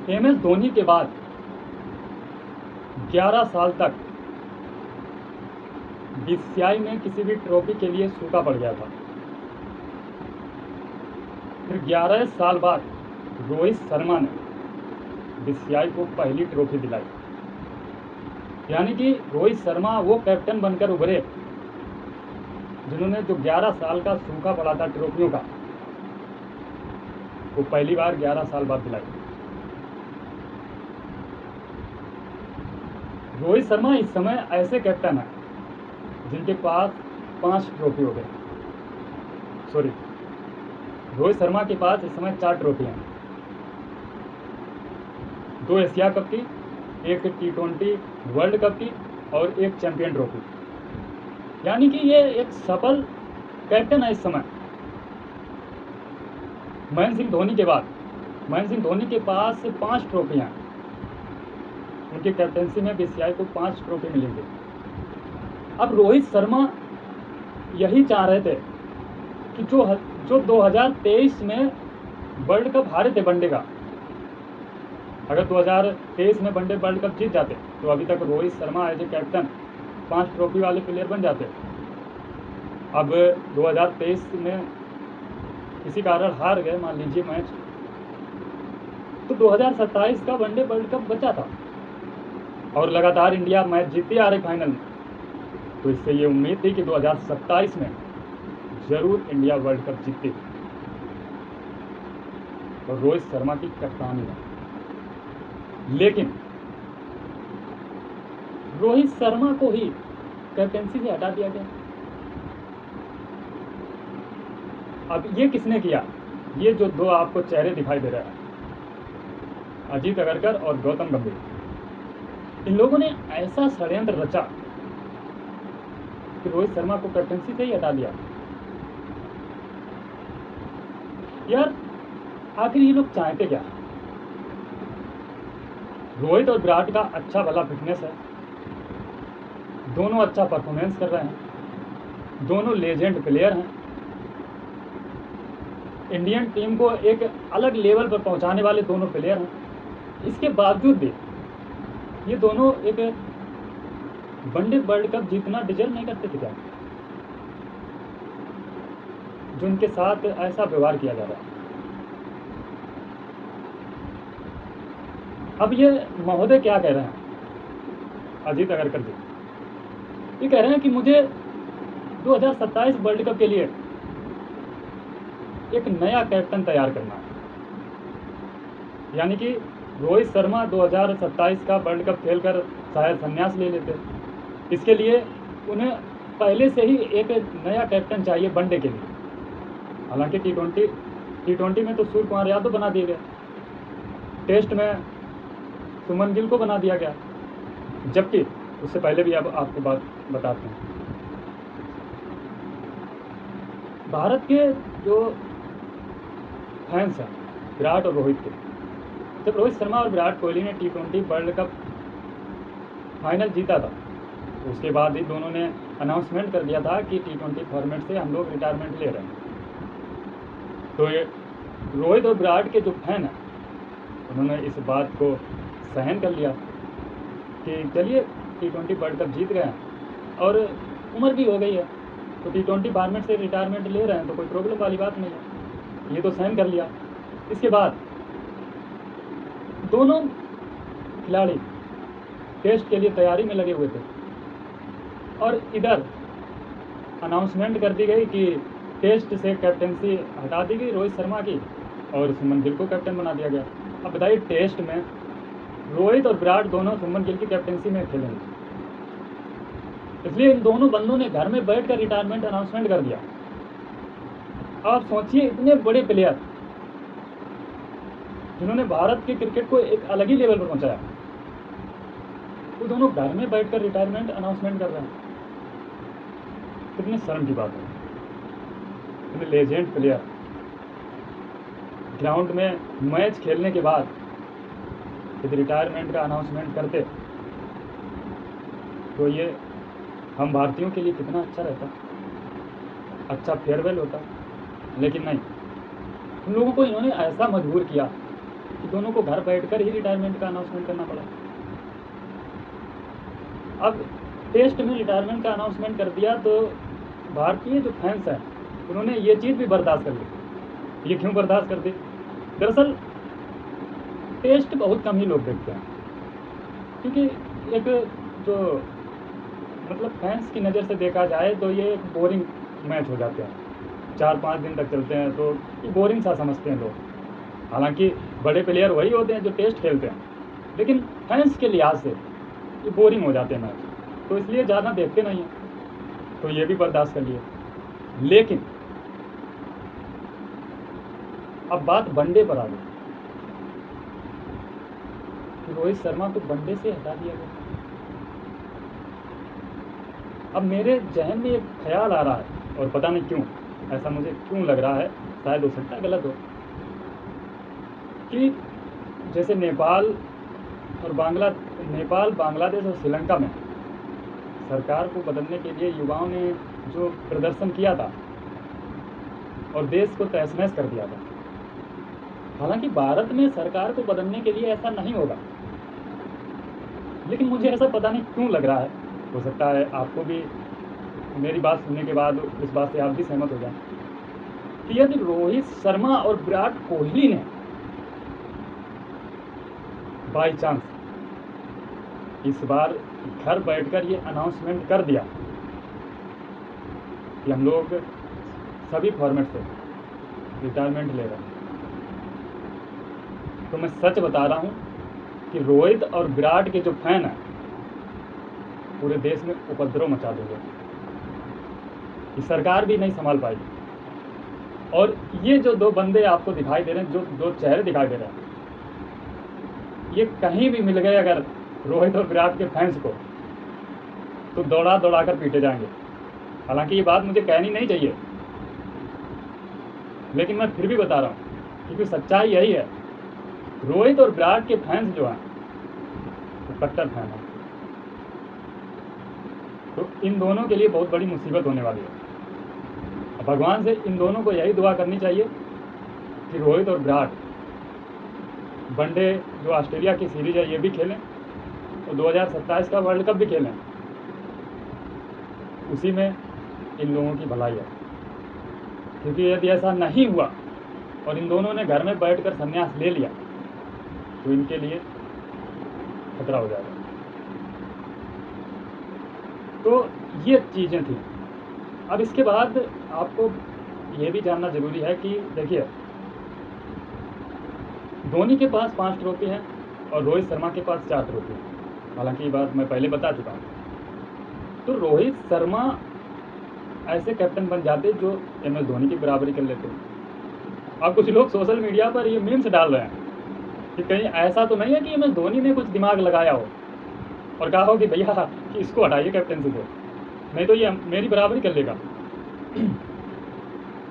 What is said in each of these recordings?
MS Dhoni के बाद 11 साल तक BCCI में किसी भी ट्रॉफी के लिए सूखा पड़ गया था। फिर 11 साल बाद रोहित शर्मा ने BCCI को पहली ट्रॉफी दिलाई। यानी कि रोहित शर्मा वो कैप्टन बनकर उभरे जिन्होंने जो 11 साल का सूखा पड़ा था ट्रॉफियों का, वो पहली बार 11 साल बाद दिलाई। रोहित शर्मा इस समय ऐसे कैप्टन हैं जिनके पास 5 ट्रॉफी हो गए। सॉरी, रोहित शर्मा के पास इस समय 4 ट्रॉफी हैं। 2 एशिया कप की, 1 T20 वर्ल्ड कप की और 1 चैंपियन ट्रॉफी। यानी कि ये एक सफल कैप्टन है इस समय। महेंद्र सिंह धोनी के बाद महेंद्र सिंह धोनी के पास 5 ट्रॉफियाँ, उनकी कैप्टनसी में BCCI को 5 ट्रॉफी मिलेंगे। अब रोहित शर्मा यही चाह रहे थे कि जो 2023 में वर्ल्ड कप हारे थे वनडे का, अगर 2023 में वनडे वर्ल्ड कप जीत जाते तो अभी तक Rohit Sharma as a captain 5 trophy वाले प्लेयर बन जाते। अब 2023 में किसी कारण हार गए, मान लीजिए मैच, तो 2027 का वनडे वर्ल्ड कप बचा था और लगातार इंडिया मैच जीतती आ रही फाइनल में। तो इससे ये उम्मीद थी कि 2027 में जरूर इंडिया वर्ल्ड कप जीतती और रोहित शर्मा की कप्तानी है। लेकिन रोहित शर्मा को ही कैप्टनसी से हटा दिया गया। अब ये किसने किया? ये जो 2 आपको चेहरे दिखाई दे रहे हैं, अजीत अगरकर और गौतम गंभीर, इन लोगों ने ऐसा षड्यंत्र रचा कि रोहित शर्मा को कैप्टनसी से ही हटा दिया। यार आखिर ये लोग चाहते क्या? रोहित और विराट का अच्छा भला फिटनेस है, दोनों अच्छा परफॉर्मेंस कर रहे हैं, दोनों लेजेंड प्लेयर हैं, इंडियन टीम को एक अलग लेवल पर पहुंचाने वाले दोनों प्लेयर हैं। इसके बावजूद भी ये दोनों एक वनडे वर्ल्ड कप जीतना डिजर्व नहीं करते थे क्या? जो उनके साथ ऐसा व्यवहार किया जा रहा है। अब ये महोदय क्या कह रहे हैं, अजीत अगरकर जी? ये कह रहे हैं कि मुझे 2027 वर्ल्ड कप के लिए एक नया कैप्टन तैयार करना है। यानी कि रोहित शर्मा 2027 का वर्ल्ड कप खेलकर शायद संन्यास ले लेते। इसके लिए उन्हें पहले से ही एक नया कैप्टन चाहिए वनडे के लिए। हालांकि T20 में तो सूर्य कुमार यादव बना दिए गए, टेस्ट में सुमन गिल को बना दिया गया, जबकि उससे पहले भी अब आपको बात बताते हैं। भारत के जो फैंस हैं विराट और रोहित के, जब रोहित शर्मा और विराट कोहली ने T20 वर्ल्ड कप फाइनल जीता था, तो उसके बाद ही दोनों ने अनाउंसमेंट कर दिया था कि T20 फॉर्मेट से हम लोग रिटायरमेंट ले रहे हैं। तो ये रोहित और विराट के जो फैन हैं उन्होंने इस बात को सहन कर लिया कि चलिए T20 वर्ल्ड कप जीत गए हैं और उम्र भी हो गई है, तो T20 फॉर्मेट से रिटायरमेंट ले रहे हैं तो कोई प्रॉब्लम वाली बात नहीं है, ये तो सहन कर लिया। इसके बाद दोनों खिलाड़ी टेस्ट के लिए तैयारी में लगे हुए थे और इधर अनाउंसमेंट कर दी गई कि टेस्ट से कैप्टनसी हटा दी गई रोहित शर्मा की और सुमन गिल को कैप्टन बना दिया गया। अब बताइए, टेस्ट में रोहित और विराट दोनों सुमन गिल की कैप्टनसी में खेलेंगे, इसलिए इन दोनों बंदों ने घर में बैठकर रिटायरमेंट अनाउंसमेंट कर दिया। आप सोचिए, इतने बड़े प्लेयर जिन्होंने भारत के क्रिकेट को एक अलग ही लेवल पर पहुंचाया, वो दोनों घर में बैठकर रिटायरमेंट अनाउंसमेंट कर रहे हैं। कितनी शर्म की बात है। इतने लेजेंड प्लेयर ग्राउंड में मैच खेलने के बाद यदि रिटायरमेंट का अनाउंसमेंट करते तो ये हम भारतीयों के लिए कितना अच्छा रहता, अच्छा फेयरवेल होता। लेकिन नहीं, उन लोगों को इन्होंने ऐसा मजबूर किया कि दोनों को घर बैठकर ही रिटायरमेंट का अनाउंसमेंट करना पड़ा। अब टेस्ट में रिटायरमेंट का अनाउंसमेंट कर दिया तो भारतीय जो फैंस हैं उन्होंने ये चीज़ भी बर्दाश्त कर ली। ये क्यों बर्दाश्त कर दी? दरअसल टेस्ट बहुत कम ही लोग देखते हैं, क्योंकि एक जो मतलब फैंस की नज़र से देखा जाए तो ये एक बोरिंग मैच हो जाते हैं, 4-5 दिन तक चलते हैं तो ये बोरिंग सा समझते हैं लोग। हालांकि बड़े प्लेयर वही होते हैं जो टेस्ट खेलते हैं, लेकिन फैंस के लिहाज से ये बोरिंग हो जाते हैं मैच, तो इसलिए ज़्यादा देखते नहीं हैं, तो ये भी बर्दाश्त कर लिए। लेकिन अब बात वनडे पर आ गई कि रोहित शर्मा को वनडे से हटा दिया गया। अब मेरे जहन में एक ख्याल आ रहा है, और पता नहीं क्यों ऐसा मुझे क्यों लग रहा है, शायद हो सकता है गलत हो, कि जैसे नेपाल, बांग्लादेश और श्रीलंका में सरकार को बदलने के लिए युवाओं ने जो प्रदर्शन किया था और देश को तहस-नहस कर दिया था, हालांकि भारत में सरकार को बदलने के लिए ऐसा नहीं होगा, लेकिन मुझे ऐसा पता नहीं क्यों लग रहा है। हो सकता है आपको भी मेरी बात सुनने के बाद इस बात से आप भी सहमत हो जाएं कि यदि रोहित शर्मा और विराट कोहली ने बाई चांस इस बार घर बैठकर ये अनाउंसमेंट कर दिया कि हम लोग सभी फॉर्मेट से रिटायरमेंट ले रहे हैं, तो मैं सच बता रहा हूँ कि रोहित और विराट के जो फैन हैं पूरे देश में उपद्रव मचा देंगे, कि सरकार भी नहीं संभाल पाएगी। और ये जो दो बंदे आपको दिखाई दे रहे हैं, जो दो चेहरे दिखाई दे रहे हैं, ये कहीं भी मिल गए अगर रोहित और विराट के फैंस को, तो दौड़ा दौड़ा कर पीटे जाएंगे। हालांकि ये बात मुझे कहनी नहीं चाहिए, लेकिन मैं फिर भी बता रहा हूँ, क्योंकि सच्चाई यही है। रोहित और विराट के फैंस जो हैं वो कट्टर फैन हैं, तो इन दोनों के लिए बहुत बड़ी मुसीबत होने वाली है। भगवान से इन दोनों को यही दुआ करनी चाहिए कि रोहित और विराट वनडे जो ऑस्ट्रेलिया की सीरीज है ये भी खेलें, और 2027 का वर्ल्ड कप भी खेलें, उसी में इन लोगों की भलाई है। क्योंकि यदि ऐसा नहीं हुआ और इन दोनों ने घर में बैठकर संन्यास ले लिया तो इनके लिए खतरा हो जाएगा। तो ये चीज़ें थी। अब इसके बाद आपको ये भी जानना ज़रूरी है कि देखिए, धोनी के पास 5 ट्रॉफी हैं और रोहित शर्मा के पास 4 ट्रॉफी हैं। हालांकि ये बात मैं पहले बता चुका हूँ। तो रोहित शर्मा ऐसे कैप्टन बन जाते जो MS धोनी की बराबरी कर लेते। अब कुछ लोग सोशल मीडिया पर ये मीम्स डाल रहे हैं कि कहीं ऐसा तो नहीं है कि MS धोनी ने कुछ दिमाग लगाया हो और कहा हो कि भैया कि इसको हटाइए कैप्टनसी से, नहीं तो ये मेरी बराबरी कर लेगा।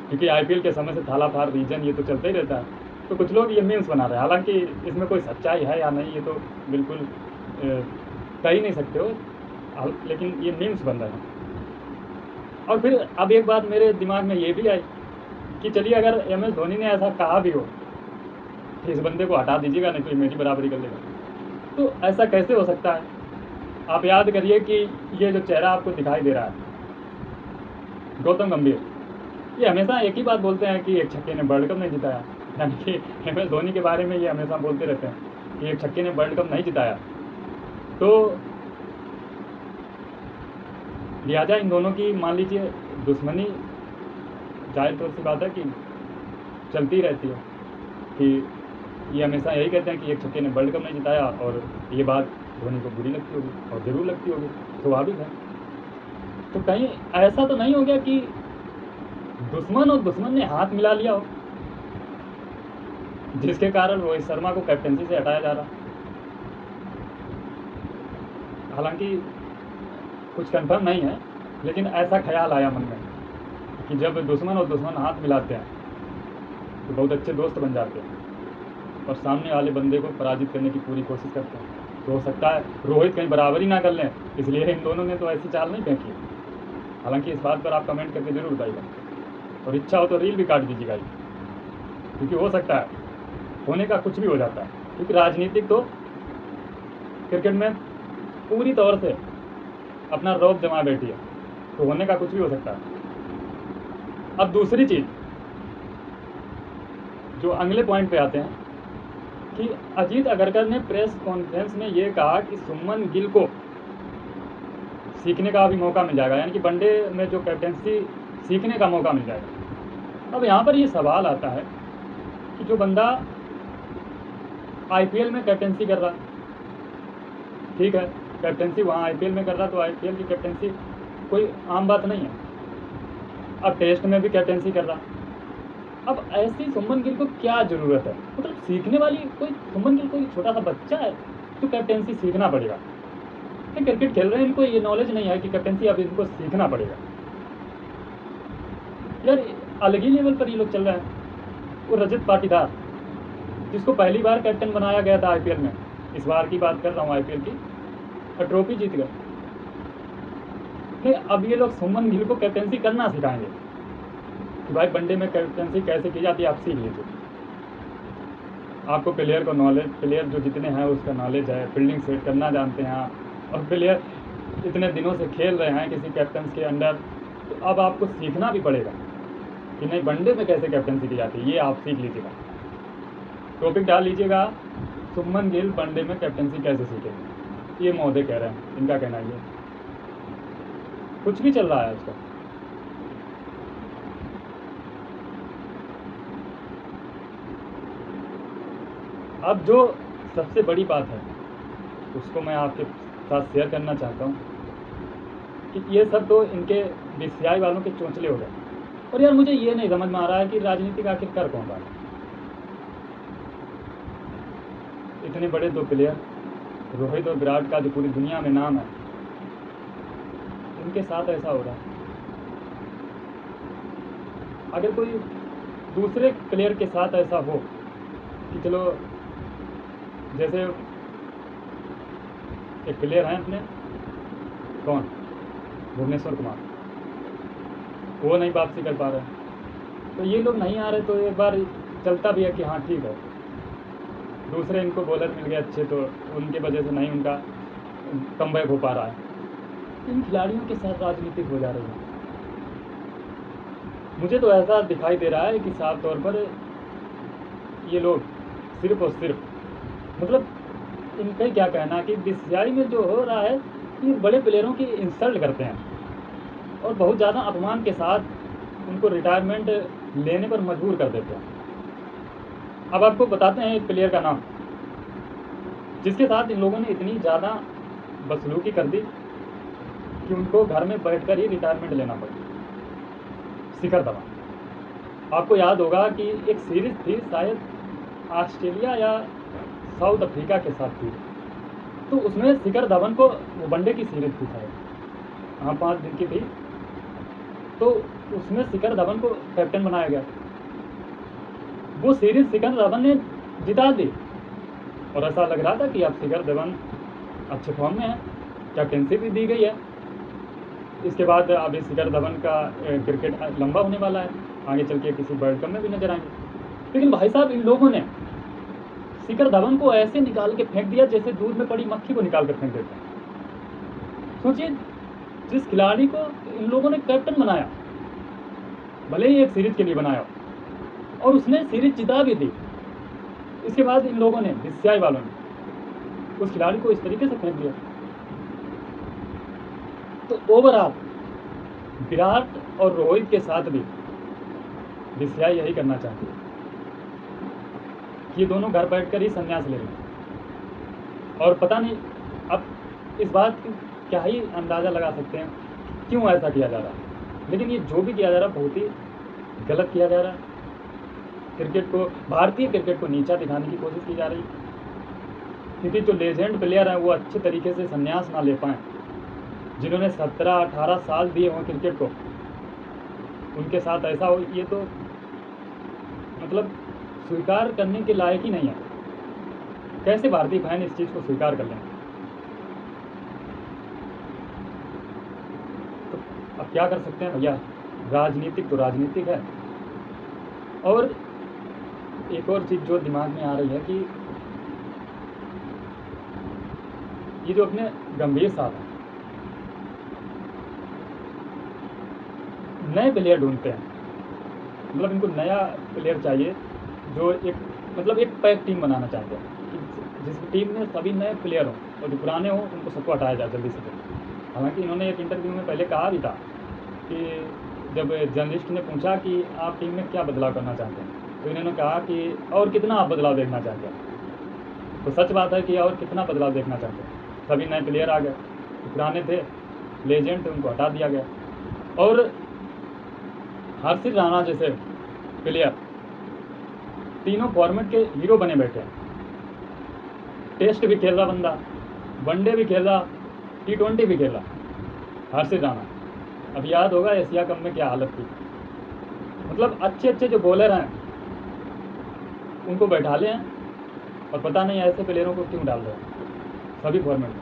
क्योंकि IPL के समय से थाला फार रीजन ये तो चलता ही रहता है। तो कुछ लोग ये मीम्स बना रहे हैं, हालांकि इसमें कोई सच्चाई है या नहीं ये तो बिल्कुल कह ही नहीं सकते हो, लेकिन ये मीम्स बन रहे हैं। और फिर अब एक बात मेरे दिमाग में ये भी आई कि चलिए अगर MS धोनी ने ऐसा कहा भी हो कि इस बंदे को हटा दीजिएगा नहीं तो ये मेरी बराबरी कर लेगा, तो ऐसा कैसे हो सकता है? आप याद करिए कि ये जो चेहरा आपको दिखाई दे रहा है, गौतम गंभीर, ये हमेशा एक ही बात बोलते हैं कि एक छक्के ने वर्ल्ड कप नहीं जिताया। यानी कि MS धोनी के बारे में ये हमेशा बोलते रहते हैं कि एक छक्के ने वर्ल्ड कप नहीं जिताया। तो लिहाजा इन दोनों की मान लीजिए दुश्मनी जाहिर तौर सी बात है कि चलती रहती है, कि ये हमेशा यही कहते हैं कि एक छक्के ने वर्ल्ड कप नहीं जिताया, और ये बात धोनी को बुरी लगती होगी, और ज़रूर लगती होगी, स्वाभाविक है। तो कहीं ऐसा तो नहीं हो गया कि दुश्मन और दुश्मन ने हाथ मिला लिया हो, जिसके कारण रोहित शर्मा को कैप्टनसी से हटाया जा रहा। हालांकि कुछ कंफर्म नहीं है, लेकिन ऐसा ख्याल आया मन में कि जब दुश्मन और दुश्मन हाथ मिलाते हैं तो बहुत अच्छे दोस्त बन जाते हैं और सामने वाले बंदे को पराजित करने की पूरी कोशिश करते हैं। तो हो सकता है रोहित कहीं बराबरी ना कर लें, इसलिए इन दोनों ने तो ऐसी चाल नहीं फेंकी। हालांकि इस बात पर आप कमेंट करके ज़रूर बताइएगा, और इच्छा हो तो रील भी काट दीजिएगा, क्योंकि हो सकता है होने का कुछ भी हो जाता है, क्योंकि राजनीतिक तो क्रिकेट में पूरी तौर से अपना रौब जमा बैठी है, तो होने का कुछ भी हो सकता है। अब दूसरी चीज़ जो अगले पॉइंट पे आते हैं कि अजीत अगरकर ने प्रेस कॉन्फ्रेंस में ये कहा कि सुमन गिल को सीखने का भी मौका मिल जाएगा, यानी कि वनडे में जो कैप्टेंसी सीखने का मौका मिल जाएगा। अब यहाँ पर ये सवाल आता है कि जो बंदा आईपीएल में कैप्टेंसी कर रहा, ठीक है, कैप्टेंसी वहाँ आईपीएल में कर रहा, तो आईपीएल की कैप्टेंसी कोई आम बात नहीं है। अब टेस्ट में भी कैप्टेंसी कर रहा, अब ऐसी सुमन गिल को क्या ज़रूरत है, मतलब सीखने वाली कोई सुमन गिल कोई छोटा सा बच्चा है तो कैप्टेंसी सीखना पड़ेगा। ये क्रिकेट खेल रहे हैं, इनको ये नॉलेज नहीं है कि कैप्टेंसी अब इनको सीखना पड़ेगा। यार अलग ही लेवल पर ये लोग चल रहे हैं। वो रजत पाटीदार जिसको पहली बार कैप्टन बनाया गया था आईपीएल में, इस बार की बात कर रहा हूँ आईपीएल की, और ट्रॉफी जीत गए, कि अब ये लोग सुमन गिल को कैप्टेंसी करना सिखाएंगे कि भाई वनडे में कैप्टेंसी कैसे की जाती है, आप सीख लीजिए। आपको प्लेयर को नॉलेज, प्लेयर जो जितने हैं उसका नॉलेज है, फील्डिंग सेट करना जानते हैं आप, और प्लेयर इतने दिनों से खेल रहे हैं किसी कैप्टन के अंडर, तो अब आपको सीखना भी पड़ेगा कि नहीं वनडे में कैसे कैप्टेंसी की जाती है, ये आप सीख लीजिएगा। टॉपिक डाल लीजिएगा, सुमन गिल वनडे में कैप्टेंसी कैसे सीखेंगे, ये महोदय कह रहे हैं, इनका कहना ये कुछ भी चल रहा है आजकल। अब जो सबसे बड़ी बात है उसको मैं आपके साथ शेयर करना चाहता हूँ कि ये सब तो इनके बीसीसीआई वालों के चोंचले हो गए, और यार मुझे ये नहीं समझ में आ रहा है कि राजनीतिक आखिर कर कौन रहा है। इतने बड़े दो प्लेयर रोहित और विराट का जो पूरी दुनिया में नाम है, उनके साथ ऐसा हो रहा है। अगर कोई दूसरे प्लेयर के साथ ऐसा हो कि चलो, जैसे एक प्लेयर हैं अपने, कौन, भुवनेश्वर कुमार, वो नहीं वापसी कर पा रहे, तो ये लोग नहीं आ रहे, तो एक बार चलता भी है कि हाँ ठीक है, दूसरे इनको बॉलर मिल गए अच्छे, तो उनके वजह से नहीं उनका कमबैक हो पा रहा है। इन खिलाड़ियों के साथ राजनीतिक हो जा रही है। मुझे तो ऐसा दिखाई दे रहा है कि साफ तौर पर ये लोग सिर्फ और सिर्फ, मतलब इनका क्या कहना कि बीसीसीआई में जो हो रहा है, ये बड़े प्लेयरों की इंसल्ट करते हैं और बहुत ज़्यादा अपमान के साथ उनको रिटायरमेंट लेने पर मजबूर कर देते हैं। अब आपको बताते हैं एक प्लेयर का नाम जिसके साथ इन लोगों ने इतनी ज़्यादा बदसलूकी कर दी कि उनको घर में बैठकर ही रिटायरमेंट लेना पड़ा। शिखर धवन, आपको याद होगा कि एक सीरीज़ थी शायद ऑस्ट्रेलिया या साउथ अफ्रीका के साथ थी, तो उसमें शिखर धवन को, वो वनडे की सीरीज़ थी शायद, हाँ 5 दिन की थी, तो उसमें शिखर धवन को कैप्टन बनाया गया। वो सीरीज़ शिखर धवन ने जिता दी और ऐसा लग रहा था कि अब शिखर धवन अच्छे फॉर्म में है, कैप्टनसी भी दी गई है। इसके बाद अब शिखर धवन का क्रिकेट लंबा होने वाला है, आगे चल के किसी वर्ल्ड कप में भी नजर आएंगे। लेकिन भाई साहब, इन लोगों ने शिखर धवन को ऐसे निकाल के फेंक दिया जैसे दूध में पड़ी मक्खी को निकाल कर फेंक देते हैं। सोचिए, जिस खिलाड़ी को इन लोगों ने कैप्टन बनाया, भले ही एक सीरीज के लिए बनाया, और उसने सीरीज जिता भी दी, इसके बाद इन लोगों ने, बीसीसीआई वालों ने, उस खिलाड़ी को इस तरीके से फेंक दिया। तो ओवरऑल विराट और रोहित के साथ भी बीसीसीआई यही करना चाहती है कि ये दोनों घर बैठकर ही संन्यास ले लें। और पता नहीं, अब इस बात की क्या ही अंदाज़ा लगा सकते हैं क्यों ऐसा किया जा रहा है, लेकिन ये जो भी किया जा रहा है बहुत ही गलत किया जा रहा है। क्रिकेट को, भारतीय क्रिकेट को नीचा दिखाने की कोशिश की जा रही है, क्योंकि जो लेजेंड प्लेयर हैं वो अच्छे तरीके से संन्यास ना ले पाएँ, जिन्होंने 17-18 साल दिए हों क्रिकेट को, उनके साथ ऐसा हो, ये तो मतलब स्वीकार करने के लायक ही नहीं है। कैसे भारतीय फैन इस चीज़ को स्वीकार कर लेंगे? तो अब क्या कर सकते हैं भैया, राजनीतिक तो राजनीतिक है। और एक और चीज़ जो दिमाग में आ रही है कि ये जो अपने गंभीर साहब हैं, नए प्लेयर ढूंढते हैं, मतलब इनको नया प्लेयर चाहिए जो एक मतलब एक पैक टीम बनाना चाहते हैं कि जिस टीम में सभी नए प्लेयर हों और जो पुराने हों उनको सबको हटाया जाए जल्दी से जल्दी। हालांकि इन्होंने एक इंटरव्यू में पहले कहा भी था कि जब जर्नलिस्ट ने पूछा कि आप टीम में क्या बदलाव करना चाहते हैं, तो इन्होंने कहा कि और कितना आप बदलाव देखना चाहते हैं। तो सच बात है कि और कितना बदलाव देखना चाहते हैं, सभी नए प्लेयर आ गए, पुराने थे लेजेंड थे उनको हटा दिया गया। और हर्षित राणा जैसे प्लेयर तीनों फॉर्मेट के हीरो बने बैठे हैं। टेस्ट भी खेल रहा बंदा, वनडे भी खेल रहा, T20 भी खेल रहा हर्षित राणा। अब याद होगा एशिया कप में क्या हालत थी, मतलब अच्छे अच्छे जो बॉलर हैं उनको बैठा ले हैं और पता नहीं ऐसे प्लेयरों को क्यों डाल रहे हैं सभी फॉर्मेट में।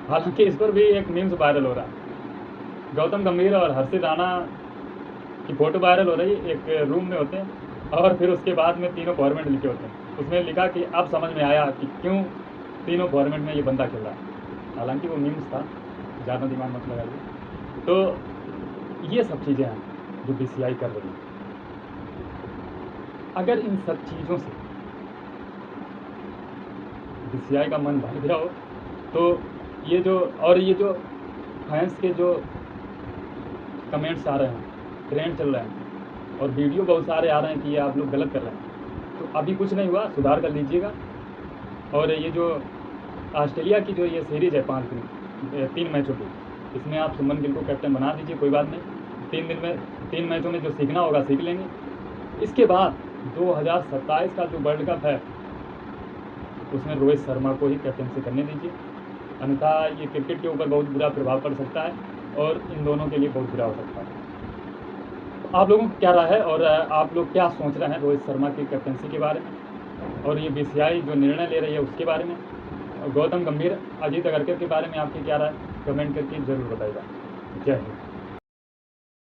हालांकि इस पर भी एक मीम्स वायरल हो रहा है, गौतम गंभीर और हर्षित राणा की फ़ोटो वायरल हो रही है, एक रूम में होते हैं और फिर उसके बाद में तीनों फॉर्मेट लिखे होते हैं। उसमें लिखा कि अब समझ में आया कि क्यों तीनों फॉर्मेट में ये बंदा खेल रहा है। हालांकि वो मीम्स था, ज़्यादा दिमाग मत लगाइए। तो ये सब चीज़ें हैं जो BCCI कर रही है। अगर इन सब चीज़ों से BCCI का मन भर गया हो तो ये जो फैंस के जो कमेंट्स आ रहे हैं, ट्रेंड चल रहे हैं और वीडियो बहुत सारे आ रहे हैं कि ये आप लोग गलत कर रहे हैं, तो अभी कुछ नहीं हुआ, सुधार कर लीजिएगा। और ये जो ऑस्ट्रेलिया की जो ये सीरीज़ है 3 मैचों की, इसमें आप सुमन गिल को कैप्टन बना दीजिए, कोई बात नहीं। 3 मैचों में जो सीखना होगा सीख लेंगे। इसके बाद 2027 का जो वर्ल्ड कप है उसमें रोहित शर्मा को ही कैप्टनसी करने दीजिए, अन्यथा ये क्रिकेट के ऊपर बहुत बुरा प्रभाव पड़ सकता है और इन दोनों के लिए बहुत बुरा हो सकता है। तो आप लोगों को क्या राय है और आप लोग क्या सोच रहे हैं रोहित शर्मा की कैप्टनसी के बारे में और ये BCCI जो निर्णय ले रही है उसके बारे में, और गौतम गंभीर, अजीत अगरकर के बारे में आपकी क्या राय, कमेंट करके ज़रूर बताइएगा। जय हिंद।